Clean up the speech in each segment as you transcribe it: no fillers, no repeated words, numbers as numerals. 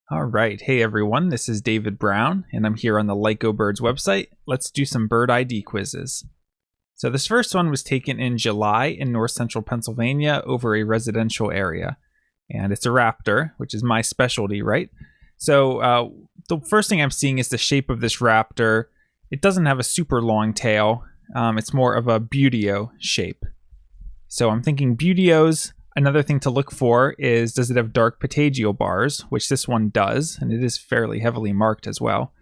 All right. Hey, everyone. This is David Brown, and I'm here on the LycoBirds website. Let's do some bird ID quizzes. So this first one was taken in July in north central Pennsylvania over a residential area. And it's a raptor, which is my specialty, right? So the first thing I'm seeing is the shape of this raptor. It doesn't have a super long tail. It's more of a buteo shape. So I'm thinking buteos. Another thing to look for is, does it have dark patagial bars, which this one does, and it is fairly heavily marked as well.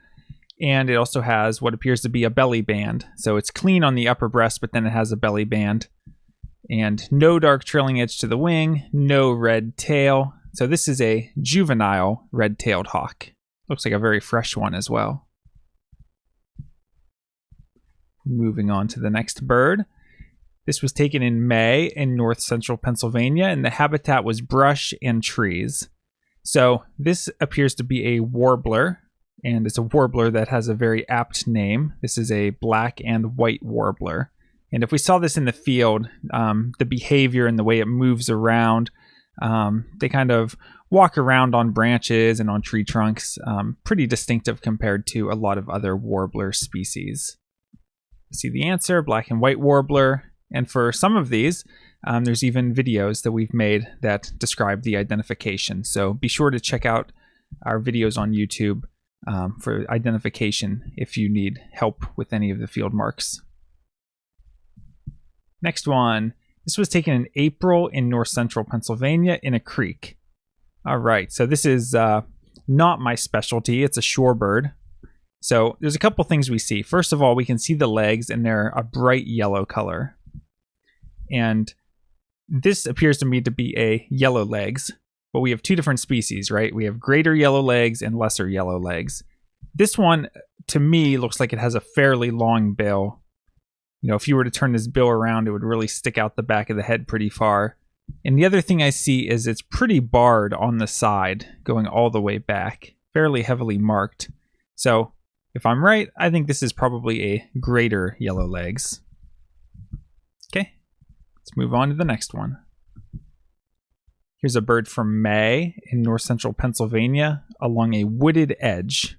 And it also has what appears to be a belly band. So it's clean on the upper breast, but then it has a belly band. And no dark trailing edge to the wing, no red tail. So this is a juvenile red-tailed hawk. Looks like a very fresh one as well. Moving on to the next bird. This was taken in May in north central Pennsylvania, and the habitat was brush and trees. So this appears to be a warbler, and it's a warbler that has a very apt name. This is a black and white warbler. And if we saw this in the field, the behavior and the way it moves around, they kind of walk around on branches and on tree trunks, pretty distinctive compared to a lot of other warbler species. See the answer, black and white warbler. And for some of these, there's even videos that we've made that describe the identification. So be sure to check out our videos on YouTube for identification if you need help with any of the field marks. Next one. This was taken in April in north central Pennsylvania in a creek. All right, so this is not my specialty. It's a shorebird. So there's a couple things we see. First of all, we can see the legs, and they're a bright yellow color. And this appears to me to be a yellowlegs, but we have two different species, right? We have greater yellowlegs and lesser yellowlegs. This one, to me, looks like it has a fairly long bill. You know, if you were to turn this bill around, it would really stick out the back of the head pretty far. And the other thing I see is it's pretty barred on the side, going all the way back, fairly heavily marked. So if I'm right, I think this is probably a greater yellowlegs. Okay. Let's move on to the next one. Here's a bird from May in north central Pennsylvania along a wooded edge.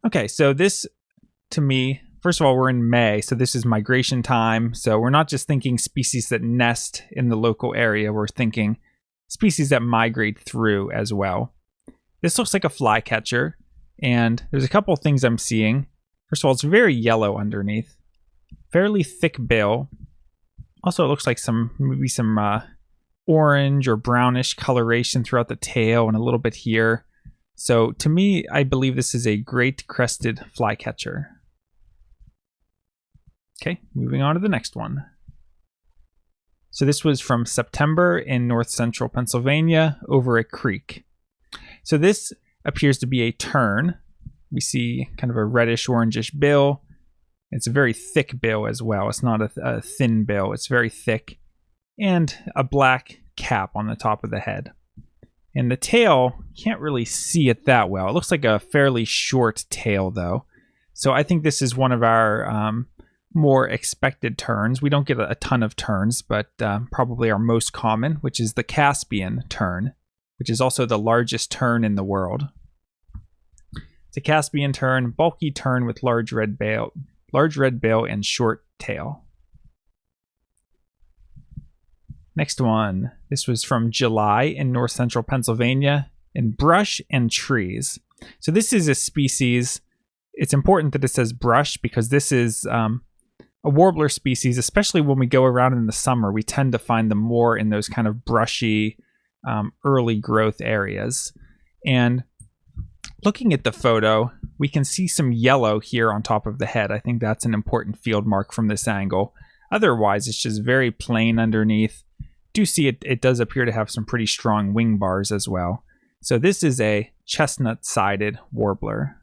Okay, so this, to me, first of all, we're in May, so this is migration time. So we're not just thinking species that nest in the local area, we're thinking species that migrate through as well. This looks like a flycatcher, and there's a couple things I'm seeing. First of all, it's very yellow underneath, fairly thick bill. Also, it looks like maybe some orange or brownish coloration throughout the tail and a little bit here. So to me, I believe this is a great crested flycatcher. Okay, moving on to the next one. So this was from September in north central Pennsylvania over a creek. So this appears to be a tern. We see kind of a reddish orangish bill. It's a very thick bill as well. It's not a thin bill. It's very thick. And a black cap on the top of the head. And the tail, can't really see it that well. It looks like a fairly short tail, though. So I think this is one of our more expected terns. We don't get a ton of terns, but probably our most common, which is the Caspian tern, which is also the largest tern in the world. It's a Caspian tern, bulky tern with large red bill and short tail. Next one. This was from July in north central Pennsylvania in brush and trees. So this is a species. It's important that it says brush because this is a warbler species, especially when we go around in the summer. We tend to find them more in those kind of brushy, early growth areas. And looking at the photo, we can see some yellow here on top of the head. I think that's an important field mark from this angle. Otherwise, it's just very plain underneath. Do see it does appear to have some pretty strong wing bars as well. So this is a chestnut-sided warbler.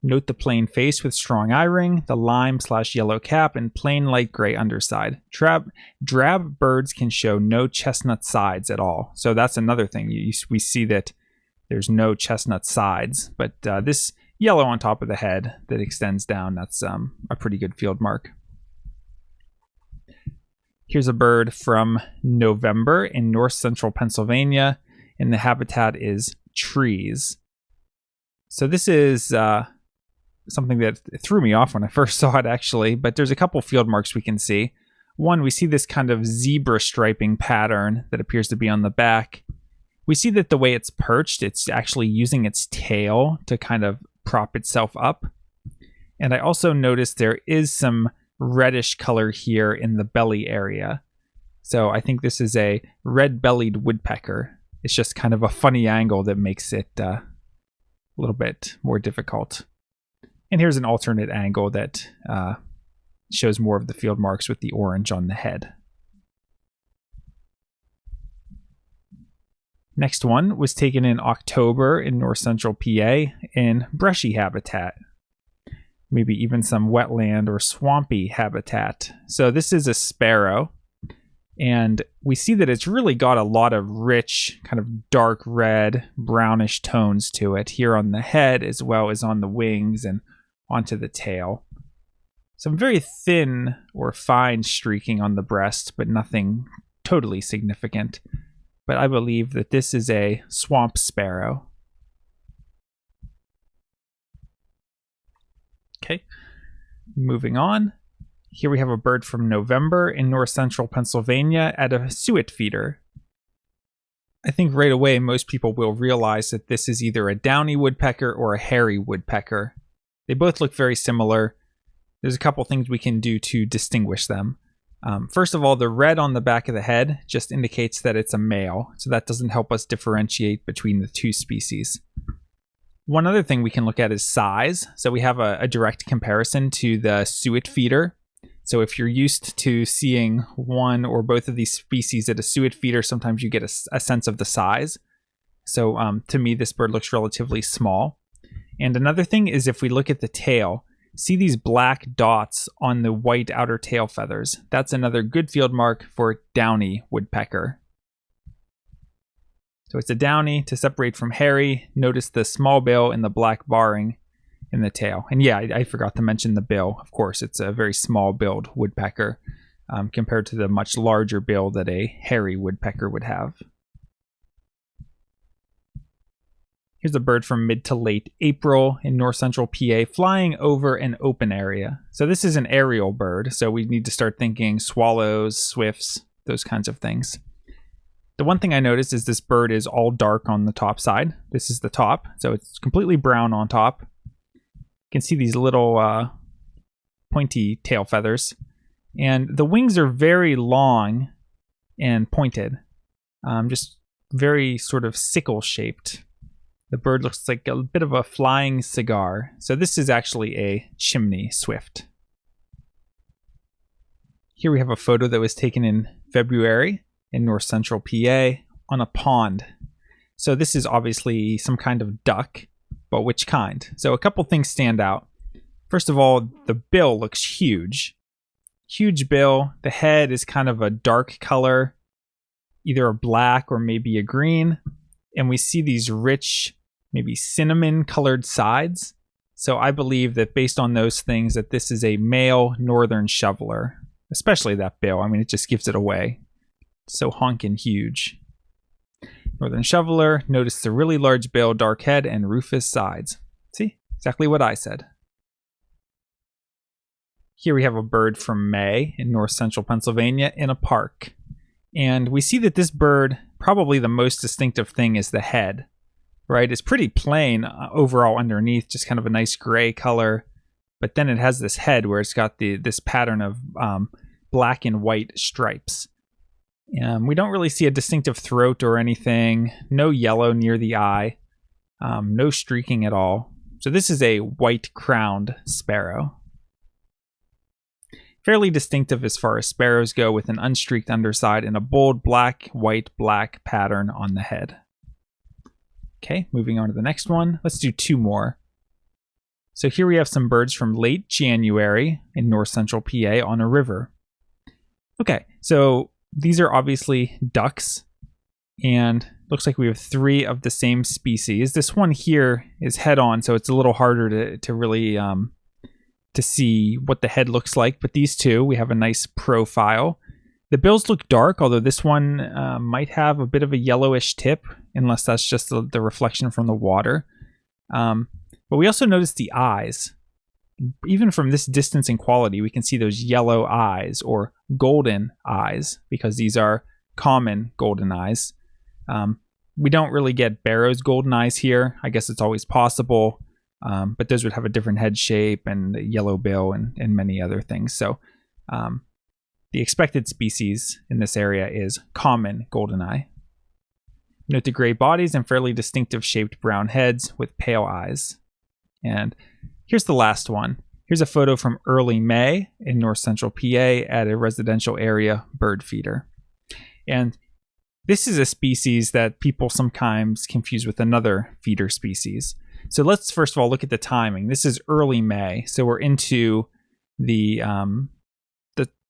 Note the plain face with strong eye ring, the lime/yellow cap, and plain light gray underside. Drab birds can show no chestnut sides at all. So that's another thing. We see that there's no chestnut sides, but this yellow on top of the head that extends down, that's a pretty good field mark. Here's a bird from November in north central Pennsylvania and the habitat is trees. So this is something that threw me off when I first saw it, actually, but there's a couple field marks we can see. One, we see this kind of zebra striping pattern that appears to be on the back. We see that the way it's perched, it's actually using its tail to kind of prop itself up. And I also noticed there is some reddish color here in the belly area. So I think this is a red-bellied woodpecker. It's just kind of a funny angle that makes it a little bit more difficult. And here's an alternate angle that shows more of the field marks with the orange on the head. Next one was taken in October in north central PA in brushy habitat. Maybe even some wetland or swampy habitat. So this is a sparrow, and we see that it's really got a lot of rich, kind of dark red, brownish tones to it here on the head as well as on the wings and onto the tail. Some very thin or fine streaking on the breast, but nothing totally significant. But I believe that this is a swamp sparrow. Okay, moving on. Here we have a bird from November in north central Pennsylvania at a suet feeder. I think right away most people will realize that this is either a downy woodpecker or a hairy woodpecker. They both look very similar. There's a couple things we can do to distinguish them. First of all, the red on the back of the head just indicates that it's a male, so that doesn't help us differentiate between the two species. One other thing we can look at is size. So we have a direct comparison to the suet feeder. So if you're used to seeing one or both of these species at a suet feeder, sometimes you get a sense of the size. So to me, this bird looks relatively small. And another thing is if we look at the tail, see these black dots on the white outer tail feathers. That's another good field mark for downy woodpecker. So it's a downy. To separate from hairy, notice the small bill and the black barring in the tail. And yeah, I forgot to mention the bill. Of course, it's a very small billed woodpecker compared to the much larger bill that a hairy woodpecker would have. Here's a bird from mid to late April in north central PA flying over an open area. So this is an aerial bird, so we need to start thinking swallows, swifts, those kinds of things. The one thing I noticed is this bird is all dark on the top side. This is the top, so it's completely brown on top. You can see these little pointy tail feathers. And the wings are very long and pointed, just very sort of sickle-shaped. The bird looks like a bit of a flying cigar. So this is actually a chimney swift. Here we have a photo that was taken in February in north central PA on a pond. So this is obviously some kind of duck, but which kind? So a couple things stand out. First of all, the bill looks huge. Huge bill. The head is kind of a dark color, either a black or maybe a green. And we see these rich, maybe cinnamon colored sides. So I believe that based on those things that this is a male northern shoveler, especially that bill. I mean, it just gives it away. It's so honkin' huge. Northern shoveler, notice the really large bill, dark head, and rufous sides. See, exactly what I said. Here we have a bird from May in north central Pennsylvania in a park. And we see that this bird, probably the most distinctive thing is the head, right? It's pretty plain overall underneath, just kind of a nice gray color. But then it has this head where it's got this pattern of black and white stripes. We don't really see a distinctive throat or anything. No yellow near the eye. No streaking at all. So this is a white-crowned sparrow. Fairly distinctive as far as sparrows go, with an unstreaked underside and a bold black, white, black pattern on the head. Okay, moving on to the next one. Let's do two more. So here we have some birds from late January in north central PA on a river. Okay, so these are obviously ducks, and looks like we have three of the same species. This one here is head on, so it's a little harder to really to see what the head looks like, but these two, we have a nice profile. The bills look dark, although this one might have a bit of a yellowish tip, unless that's just the reflection from the water. But we also notice the eyes. Even from this distance and quality, we can see those yellow eyes, or golden eyes, because these are common golden eyes. We don't really get Barrow's golden eyes here. I guess it's always possible, but those would have a different head shape and a yellow bill and many other things. So the expected species in this area is common goldeneye. Note the gray bodies and fairly distinctive shaped brown heads with pale eyes. And here's the last one. Here's a photo from early May in north central PA at a residential area bird feeder. And this is a species that people sometimes confuse with another feeder species. So let's first of all look at the timing. This is early May, so we're into the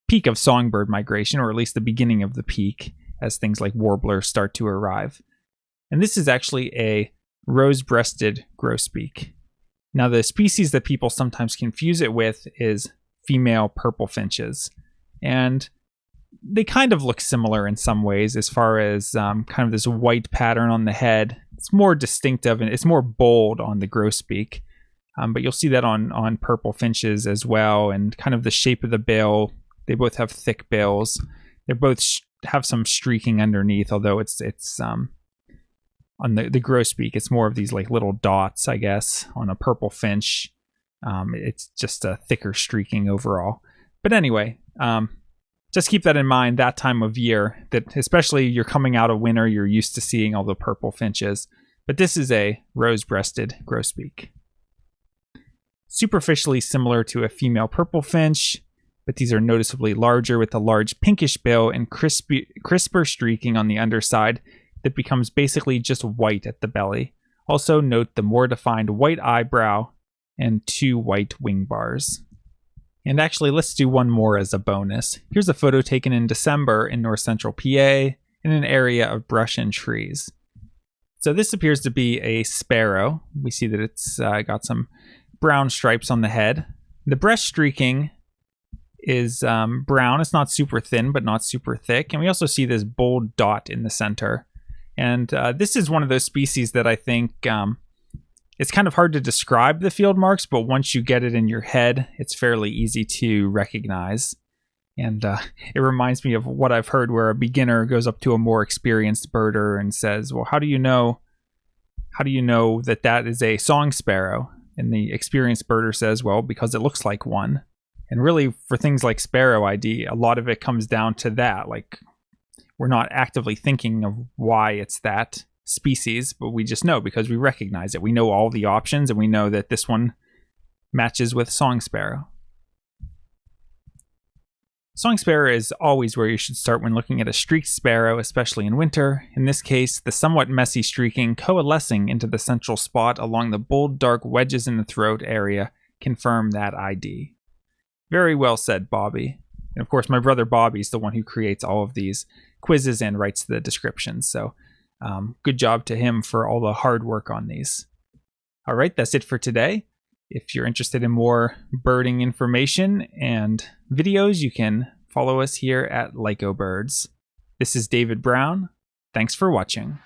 peak of songbird migration, or at least the beginning of the peak, as things like warblers start to arrive. And this is actually a rose-breasted grosbeak. Now, the species that people sometimes confuse it with is female purple finches. And they kind of look similar in some ways as far as kind of this white pattern on the head. It's more distinctive and it's more bold on the grosbeak. But you'll see that on purple finches as well, and kind of the shape of the bill. They both have thick bills. They both have some streaking underneath, although it's on the grosbeak, it's more of these like little dots, I guess. On a purple finch, it's just a thicker streaking overall. But anyway, just keep that in mind that time of year, that especially you're coming out of winter, you're used to seeing all the purple finches. But this is a rose-breasted grosbeak. Superficially similar to a female purple finch, but these are noticeably larger with a large pinkish bill and crisper streaking on the underside that becomes basically just white at the belly. Also note the more defined white eyebrow and 2 white wing bars. And actually, let's do one more as a bonus. Here's a photo taken in December in north central PA in an area of brush and trees. So this appears to be a sparrow. We see that it's got some brown stripes on the head. The breast streaking is brown. It's not super thin, but not super thick. And we also see this bold dot in the center. And this is one of those species that I think it's kind of hard to describe the field marks, but once you get it in your head, it's fairly easy to recognize. And it reminds me of what I've heard where a beginner goes up to a more experienced birder and says, well, how do you know that that is a song sparrow? And the experienced birder says, well, because it looks like one. And really, for things like sparrow ID, a lot of it comes down to that. Like, we're not actively thinking of why it's that species, but we just know because we recognize it. We know all the options, and we know that this one matches with song sparrow. Song sparrow is always where you should start when looking at a streaked sparrow, especially in winter. In this case, the somewhat messy streaking coalescing into the central spot along the bold dark wedges in the throat area confirm that ID. Very well said, Bobby. And of course, my brother Bobby's the one who creates all of these quizzes and writes the descriptions. So good job to him for all the hard work on these. All right, that's it for today. If you're interested in more birding information and videos, you can follow us here at LycoBirds. This is David Brown. Thanks for watching.